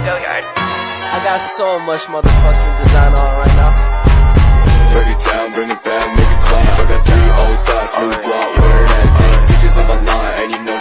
I got so much motherfucking design on right now. Break it down, bring it back, make it clap. I got 3 old thoughts, new guap, wear that thing. Bitches on my line, and you know.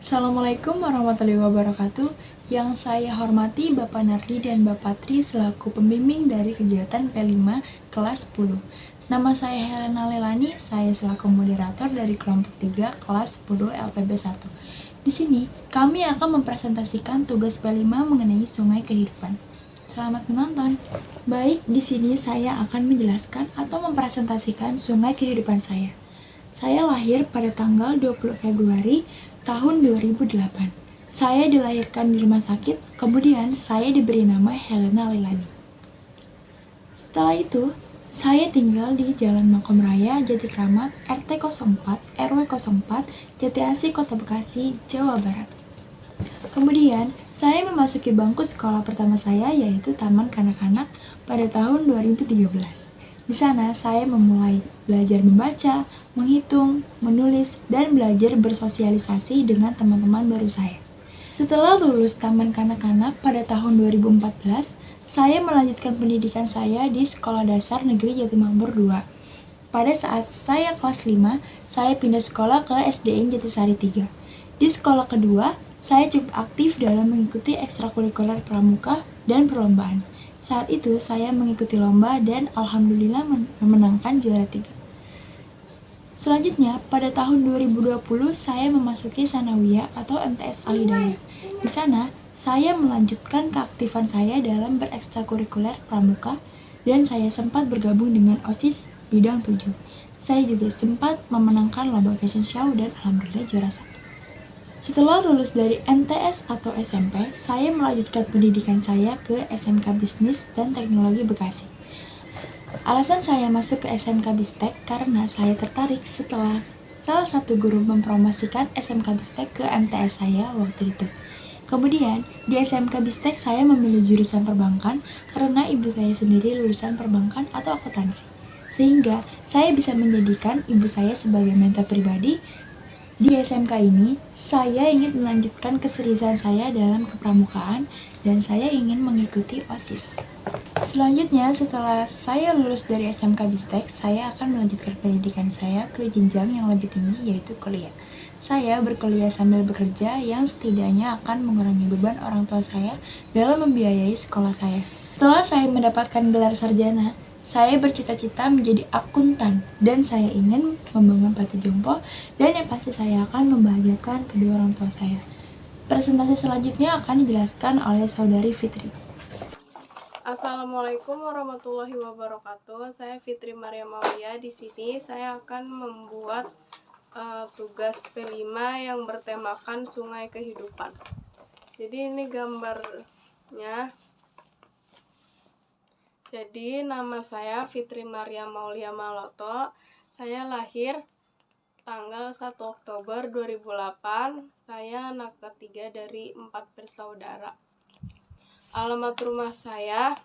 Assalamualaikum warahmatullahi wabarakatuh. Yang saya hormati Bapak Nardi dan Bapak Tri selaku pembimbing dari kegiatan P5 kelas 10. Nama saya Helena Lelani, saya selaku moderator dari kelompok 3 kelas 10 LPB 1. Di sini, kami akan mempresentasikan tugas P5 mengenai sungai kehidupan. Selamat menonton. Baik, di sini saya akan menjelaskan atau mempresentasikan sungai kehidupan saya. Saya lahir pada tanggal 20 Februari tahun 2008. Saya dilahirkan di rumah sakit, kemudian saya diberi nama Helena Lelani. Setelah itu, saya tinggal di Jalan Makom Raya, Jatikramat, RT 04, RW 04, Jati Asih, Kota Bekasi, Jawa Barat. Kemudian, saya memasuki bangku sekolah pertama saya yaitu Taman Kanak-kanak pada tahun 2013. Di sana, saya memulai belajar membaca, menghitung, menulis, dan belajar bersosialisasi dengan teman-teman baru saya. Setelah lulus Taman Kanak-kanak pada tahun 2014, saya melanjutkan pendidikan saya di Sekolah Dasar Negeri Jatimanggur II. Pada saat saya kelas 5, saya pindah sekolah ke SDN Jatisari 3. Di sekolah kedua, saya cukup aktif dalam mengikuti ekstrakurikuler pramuka dan perlombaan. Saat itu saya mengikuti lomba dan alhamdulillah memenangkan juara 3. Selanjutnya, pada tahun 2020 saya memasuki Sanawiyah atau MTS Alhidayah. Di sana, saya melanjutkan keaktifan saya dalam berekstrakurikuler pramuka dan saya sempat bergabung dengan OSIS bidang 7. Saya juga sempat memenangkan lomba fashion show dan alhamdulillah juara 1. Setelah lulus dari MTS atau SMP, saya melanjutkan pendidikan saya ke SMK Bisnis dan Teknologi Bekasi. Alasan saya masuk ke SMK Bistek karena saya tertarik setelah salah satu guru mempromosikan SMK Bistek ke MTS saya waktu itu. Kemudian, di SMK Bistek saya memilih jurusan perbankan karena ibu saya sendiri lulusan perbankan atau akuntansi. Sehingga, saya bisa menjadikan ibu saya sebagai mentor pribadi. Di SMK ini, saya ingin melanjutkan keseriusan saya dalam kepramukaan dan saya ingin mengikuti OSIS. Selanjutnya, setelah saya lulus dari SMK Bistek, saya akan melanjutkan pendidikan saya ke jenjang yang lebih tinggi yaitu kuliah. Saya berkuliah sambil bekerja yang setidaknya akan mengurangi beban orang tua saya dalam membiayai sekolah saya. Setelah saya mendapatkan gelar sarjana, saya bercita-cita menjadi akuntan dan saya ingin membangun panti jompo dan yang pasti saya akan membahagiakan kedua orang tua saya. Presentasi selanjutnya akan dijelaskan oleh Saudari Fitri. Assalamualaikum warahmatullahi wabarakatuh. Saya Fitri Maria Maulia. Di sini saya akan membuat tugas P5 yang bertemakan sungai kehidupan. Jadi ini gambarnya. Jadi nama saya Fitri Maria Maulia Maloto. Saya lahir tanggal 1 Oktober 2008. Saya anak ketiga dari 4 bersaudara. Alamat rumah saya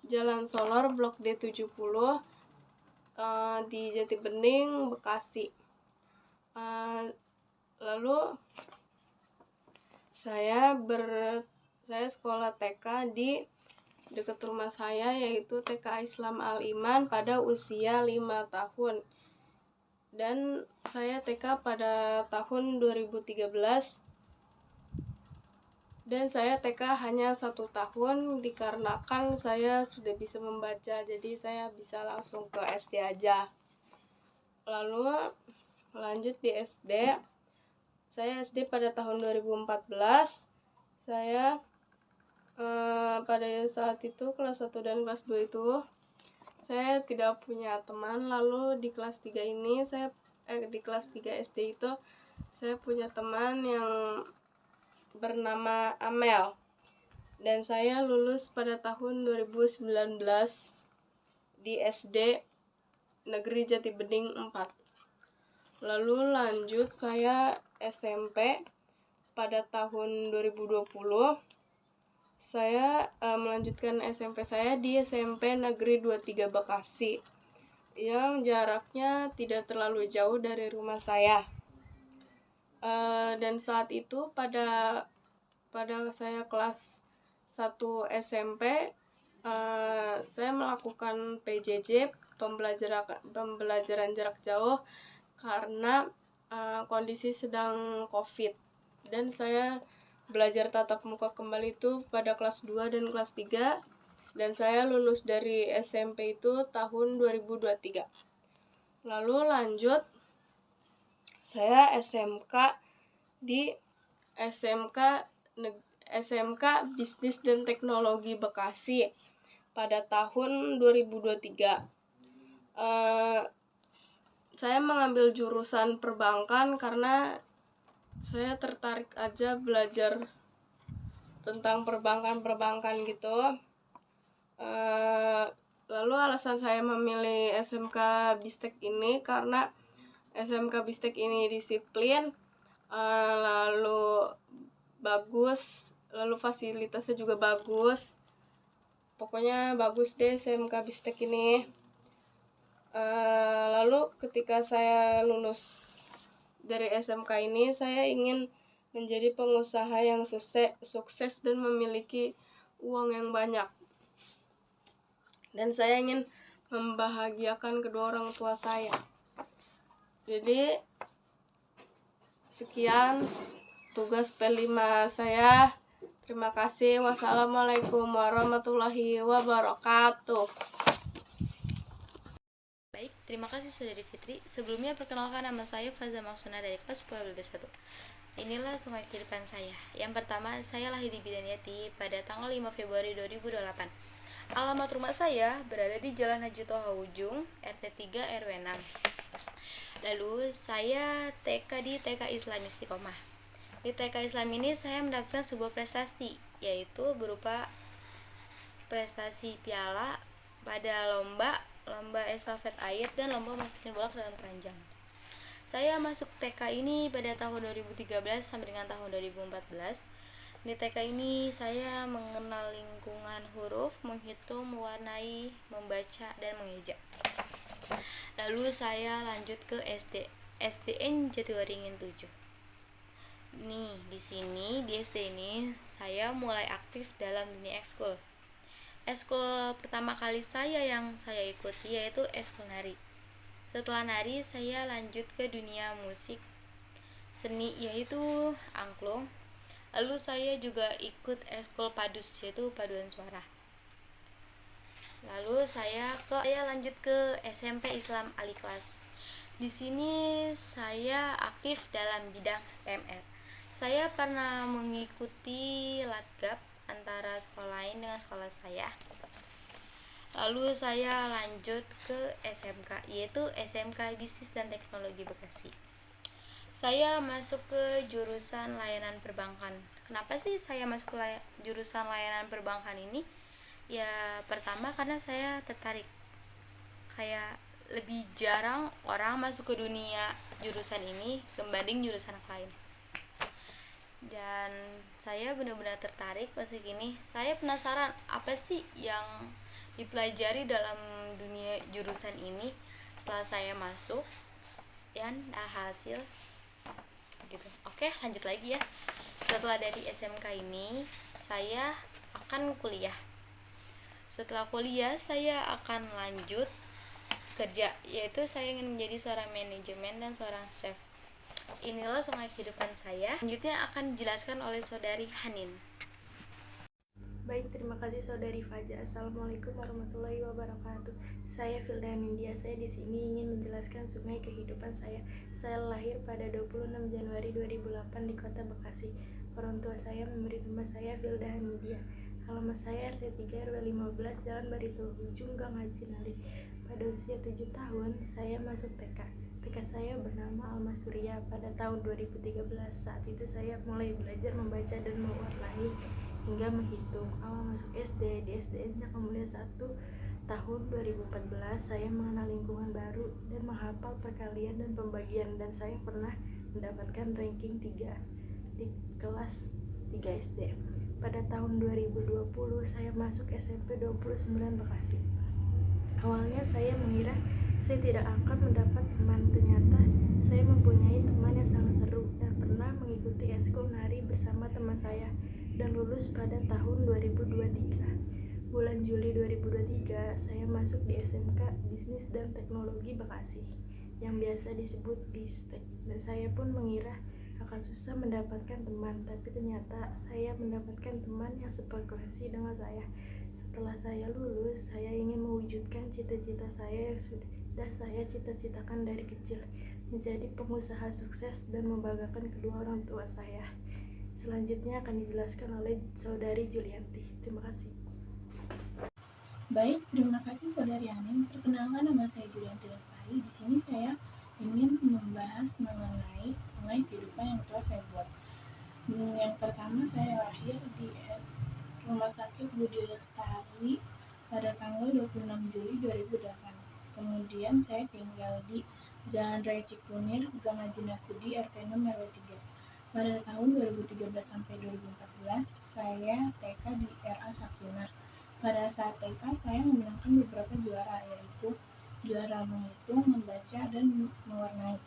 Jalan Solor Blok D70 di Jati Bening, Bekasi. Lalu saya sekolah TK di dekat rumah saya yaitu TK Islam Al Iman pada usia 5 tahun. Dan saya TK pada tahun 2013. Dan saya TK hanya 1 tahun dikarenakan saya sudah bisa membaca, jadi saya bisa langsung ke SD aja. Lalu lanjut di SD. Saya SD pada tahun 2014. Saya pada saat itu kelas 1 dan kelas 2 itu saya tidak punya teman. Lalu di kelas 3 ini di kelas 3 SD itu saya punya teman yang bernama Amel dan saya lulus pada tahun 2019 di SD Negeri Jati Bening 4. Lalu lanjut saya SMP pada tahun 2020. Saya melanjutkan SMP saya di SMP Negeri 23 Bekasi yang jaraknya tidak terlalu jauh dari rumah saya. Dan saat itu pada saya kelas 1 SMP saya melakukan PJJ, pembelajaran jarak jauh, karena kondisi sedang COVID, dan saya belajar tatap muka kembali itu pada kelas 2 dan kelas 3, dan saya lulus dari SMP itu tahun 2023. Lalu lanjut saya SMK di SMK Bisnis dan Teknologi Bekasi pada tahun 2023. Saya mengambil jurusan perbankan karena saya tertarik aja belajar tentang perbankan gitu. Lalu alasan saya memilih SMK Bistek ini karena SMK Bistek ini disiplin, lalu bagus, lalu fasilitasnya juga bagus. Pokoknya bagus deh SMK Bistek ini. Lalu ketika saya lulus dari SMK ini, saya ingin menjadi pengusaha yang sukses dan memiliki uang yang banyak. Dan saya ingin membahagiakan kedua orang tua saya. Jadi sekian tugas P5 saya. Terima kasih. Wassalamualaikum warahmatullahi wabarakatuh. Baik, terima kasih Saudari Fitri. Sebelumnya perkenalkan, nama saya Faza Maksuna dari kelas 10 BB1. Inilah sungai kehidupan saya. Yang pertama, saya lahir di Bidaniati pada tanggal 5 Februari 2008. Alamat rumah saya berada di Jalan Haji Toha Ujung, RT 3 RW 6. Lalu saya TK di TK Islam Istiqomah. Di TK Islam ini saya mendapatkan sebuah prestasi, yaitu berupa prestasi piala pada lomba estafet air dan lomba masukin bola ke dalam keranjang. Saya masuk TK ini pada tahun 2013 sampai dengan tahun 2014. Di TK ini saya mengenal lingkungan huruf, menghitung, mewarnai, membaca, dan mengeja. Lalu saya lanjut ke SDN Jatiwaringin 7. Nih, di sini di SD ini saya mulai aktif dalam dunia ekskul. Ekskul pertama kali yang saya ikuti yaitu ekskul nari. Setelah nari, saya lanjut ke dunia musik seni yaitu angklung. Lalu saya juga ikut ekskul padus yaitu paduan suara. Lalu saya lanjut ke SMP Islam Aliklas. Di sini saya aktif dalam bidang PMR. Saya pernah mengikuti latgab antara sekolah lain dengan sekolah saya. Lalu saya lanjut ke SMK yaitu SMK Bisnis dan Teknologi Bekasi. Saya masuk ke jurusan layanan perbankan. Kenapa sih saya masuk ke jurusan layanan perbankan ini? Ya pertama karena saya tertarik. Kayak lebih jarang orang masuk ke dunia jurusan ini dibanding jurusan lain. Dan saya benar-benar tertarik masuk ini. Saya penasaran apa sih yang dipelajari dalam dunia jurusan ini. Setelah saya masuk dan hasil gitu. Oke, lanjut lagi ya. Setelah dari SMK ini saya akan kuliah. Setelah kuliah saya akan lanjut kerja, yaitu saya ingin menjadi seorang manajemen dan seorang chef. Inilah sungai kehidupan saya. Selanjutnya akan dijelaskan oleh Saudari Hanin. Baik, terima kasih Saudari Faja. Assalamualaikum warahmatullahi wabarakatuh. Saya Filda Nindya. Saya di sini ingin menjelaskan sungai kehidupan saya. Saya lahir pada 26 Januari 2008 di Kota Bekasi. Orang tua saya memberi nama saya Filda Nindya. Alamat saya RT 3 RW 15 Jalan Barito Ujung Gang Haji Nali. Pada usia 7 tahun, saya masuk TK. TK saya bernama Alma Surya pada tahun 2013. Saat itu saya mulai belajar membaca dan mewarnai hingga menghitung. Awal masuk SD di SDN Cakra Mulia 1 tahun 2014, saya mengenal lingkungan baru dan menghafal perkalian dan pembagian, dan saya pernah mendapatkan ranking 3 di kelas 3 SD. Pada tahun 2020 saya masuk SMP 29 Bekasi. Awalnya saya mengira saya tidak akan mendapat teman, ternyata saya mempunyai teman yang sangat seru dan pernah mengikuti ekskul nari bersama teman saya. dan lulus pada tahun 2023. Bulan Juli 2023, saya masuk di SMK Bisnis dan Teknologi Bekasi yang biasa disebut BISTEK, dan saya pun mengira akan susah mendapatkan teman, tapi ternyata saya mendapatkan teman yang sefrekuensi dengan saya. Setelah saya lulus, saya ingin mewujudkan cita-cita saya yang sudah saya cita-citakan dari kecil, menjadi pengusaha sukses dan membanggakan kedua orang tua saya. Selanjutnya akan dijelaskan oleh Saudari Julianti. Terima kasih. Baik, terima kasih Saudari Anin. Perkenalkan, nama saya Julianti Lestari. Di sini saya ingin membahas mengenai sungai kehidupan yang telah saya buat. Yang pertama, saya lahir di Rumah Sakit Budi Lestari pada tanggal 26 Juli 2008. Kemudian saya tinggal di Jalan Raya Cikunir, Gang Haji Nasudi, RT 6 RW 3. Pada tahun 2013 sampai 2014, saya TK di RA Sakinah. Pada saat TK, saya memenangkan beberapa juara, yaitu juara menghitung, membaca, dan mewarnai.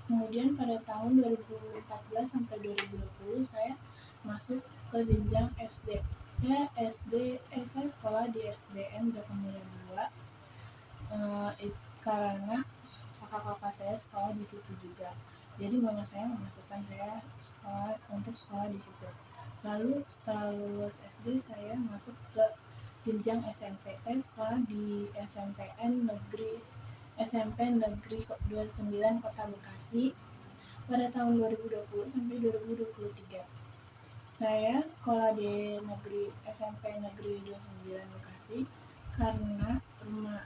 Kemudian pada tahun 2014 sampai 2020, saya masuk ke jenjang SD. Saya sekolah di SDN Jatimulya 2, karena kakak-kakak saya sekolah di situ juga. Jadi mama saya memasukkan saya sekolah di situ. Lalu setelah lulus SD, saya masuk ke jenjang SMP. Saya sekolah di SMP Negeri 29 Kota Bekasi pada tahun 2020 sampai 2023. Saya sekolah di SMP Negeri 29 Bekasi karena rumah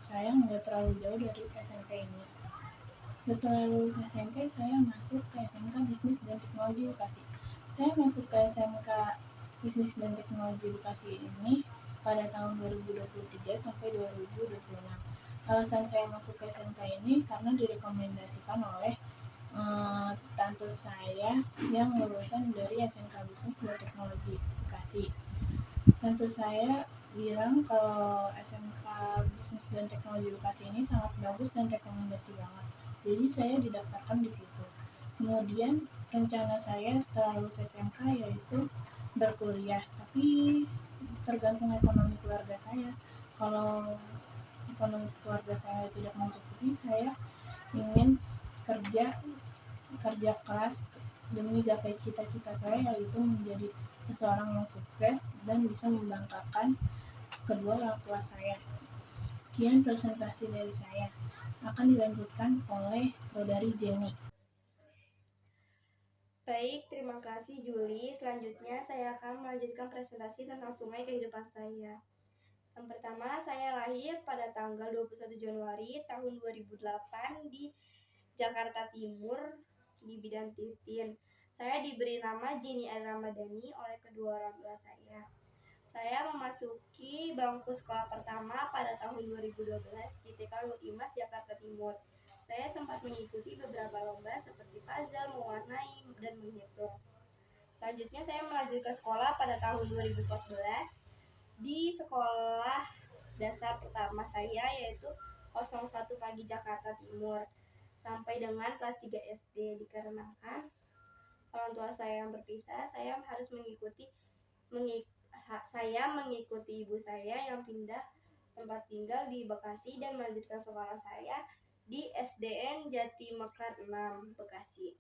saya nggak terlalu jauh dari SMP ini. Setelah lulus SMP, saya masuk ke SMK Bisnis dan Teknologi Bekasi. Saya masuk ke SMK Bisnis dan Teknologi Bekasi ini pada tahun 2023 sampai 2026. Alasan saya masuk ke SMK ini karena direkomendasikan oleh tante saya yang lulusan dari SMK Bisnis dan Teknologi Bekasi. Tante saya bilang kalau SMK Bisnis dan Teknologi Bekasi ini sangat bagus dan rekomendasi banget. Jadi saya didaftarkan di situ. Kemudian rencana saya setelah lulus SMK yaitu berkuliah, tapi tergantung ekonomi keluarga saya. Kalau ekonomi keluarga saya tidak mencukupi, saya ingin kerja keras demi gapai cita-cita saya, yaitu menjadi seseorang yang sukses dan bisa membanggakan kedua orang tua saya. Sekian presentasi dari saya. Akan dilanjutkan oleh Saudari Jenny. Baik, terima kasih Juli. Selanjutnya saya akan melanjutkan presentasi tentang sungai kehidupan saya. Yang pertama, saya lahir pada tanggal 21 Januari tahun 2008 di Jakarta Timur di Bidan Titin. Saya diberi nama Jenny Air Ramadhani oleh kedua orang tua saya. Saya memasuki bangku sekolah pertama pada tahun 2012 di TK Luhut Imas, Jakarta Timur. Saya sempat mengikuti beberapa lomba seperti puzzle, mewarnai, dan menghitung. Selanjutnya saya melanjutkan sekolah pada tahun 2014 di sekolah dasar pertama saya, yaitu 01 Pagi Jakarta Timur, sampai dengan kelas 3 SD. Dikarenakan orang tua saya yang berpisah, saya harus mengikuti ibu saya yang pindah tempat tinggal di Bekasi dan melanjutkan sekolah saya di SDN Jati Mekar 6 Bekasi.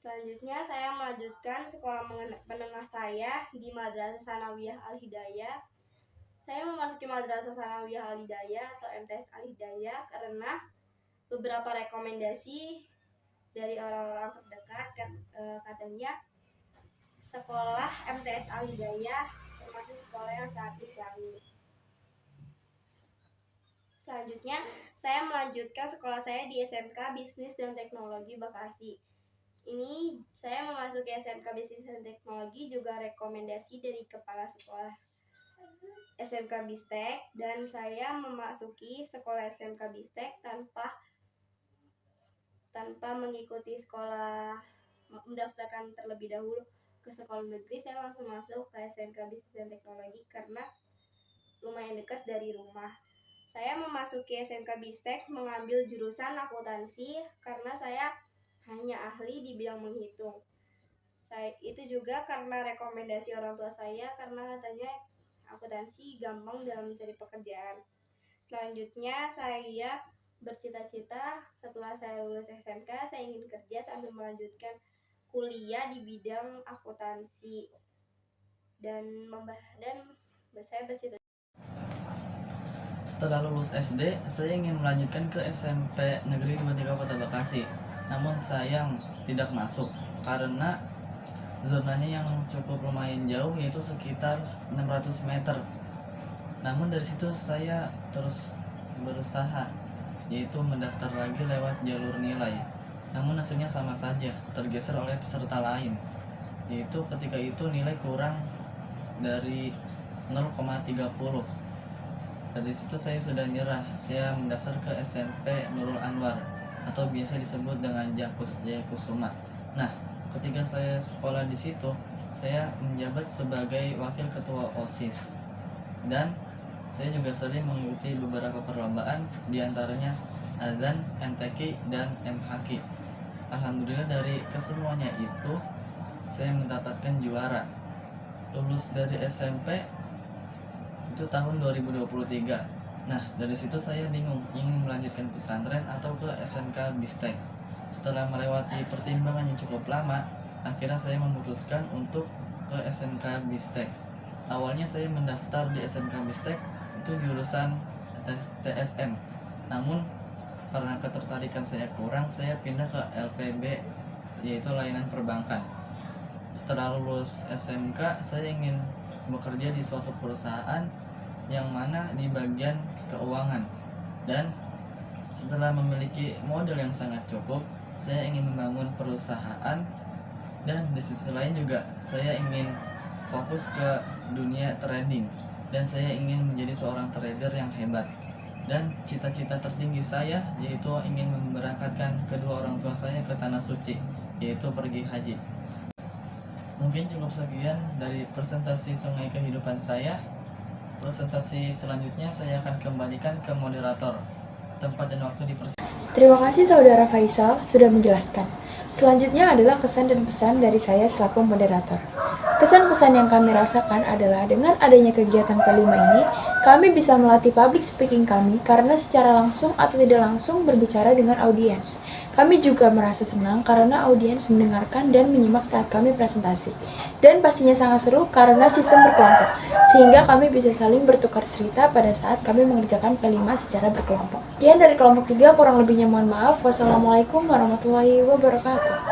Selanjutnya saya melanjutkan sekolah menengah saya di Madrasah Sanawiyah Al-Hidayah. Saya memasuki Madrasah Sanawiyah Al-Hidayah atau MTS Al-Hidayah karena beberapa rekomendasi dari orang-orang terdekat. Katanya sekolah MTS Al-Hidayah termasuk sekolah yang sangat islami. Selanjutnya, saya melanjutkan sekolah saya di SMK Bisnis dan Teknologi Bekasi. Ini saya memasuki SMK Bisnis dan Teknologi juga rekomendasi dari kepala sekolah SMK Bistek, dan saya memasuki sekolah SMK Bistek tanpa mengikuti mendaftarkan terlebih dahulu ke sekolah negeri. Saya langsung masuk ke SMK Bisnis dan Teknologi karena lumayan dekat dari rumah. Saya memasuki SMK Bistek mengambil jurusan akuntansi karena saya hanya ahli di bidang menghitung. Itu juga karena rekomendasi orang tua saya, karena katanya akuntansi gampang dalam mencari pekerjaan. Selanjutnya saya bercita-cita setelah saya lulus SMK saya ingin kerja sambil melanjutkan kuliah di bidang akuntansi dan saya bercita. Setelah lulus SD, saya ingin melanjutkan ke SMP Negeri 23 Kota Bekasi. Namun sayang tidak masuk karena zonanya yang cukup lumayan jauh, yaitu sekitar 600 meter. Namun dari situ saya terus berusaha, yaitu mendaftar lagi lewat jalur nilai. Namun hasilnya sama saja, tergeser oleh peserta lain, yaitu ketika itu nilai kurang dari 0,30. Dari situ saya sudah nyerah. Saya mendaftar ke SMP Nurul Anwar atau biasa disebut dengan Jakus Jaya Kusuma. Nah, ketika saya sekolah di situ, saya menjabat sebagai wakil ketua OSIS dan saya juga sering mengikuti beberapa perlombaan, diantaranya Adzan, MTQ, dan MHQ. Alhamdulillah dari kesemuanya itu saya mendapatkan juara. Lulus dari SMP itu tahun 2023. Nah, dari situ saya bingung ingin melanjutkan pesantren atau ke SMK Bistek. Setelah melewati pertimbangan yang cukup lama, akhirnya saya memutuskan untuk ke SMK Bistek. Awalnya saya mendaftar di SMK Bistek itu jurusan TSM. Namun karena ketertarikan saya kurang, saya pindah ke LPB, yaitu layanan perbankan. Setelah lulus SMK, saya ingin bekerja di suatu perusahaan yang mana di bagian keuangan, dan setelah memiliki modal yang sangat cukup, saya ingin membangun perusahaan, dan di sisi lain juga saya ingin fokus ke dunia trading, dan saya ingin menjadi seorang trader yang hebat. Dan cita-cita tertinggi saya yaitu ingin memberangkatkan kedua orang tua saya ke tanah suci, yaitu pergi haji. Mungkin cukup sekian dari presentasi Sungai Kehidupan saya. Presentasi selanjutnya saya akan kembalikan ke moderator. Tempat dan waktu dipersilakan. Terima kasih Saudara Faisal sudah menjelaskan. Selanjutnya adalah kesan dan pesan dari saya selaku moderator. Kesan-pesan yang kami rasakan adalah dengan adanya kegiatan P5 ini, kami bisa melatih public speaking kami karena secara langsung atau tidak langsung berbicara dengan audiens. Kami juga merasa senang karena audiens mendengarkan dan menyimak saat kami presentasi. Dan pastinya sangat seru karena sistem berkelompok, sehingga kami bisa saling bertukar cerita pada saat kami mengerjakan P5 secara berkelompok. Sekian dari kelompok 3, kurang lebihnya mohon maaf. Wassalamualaikum warahmatullahi wabarakatuh.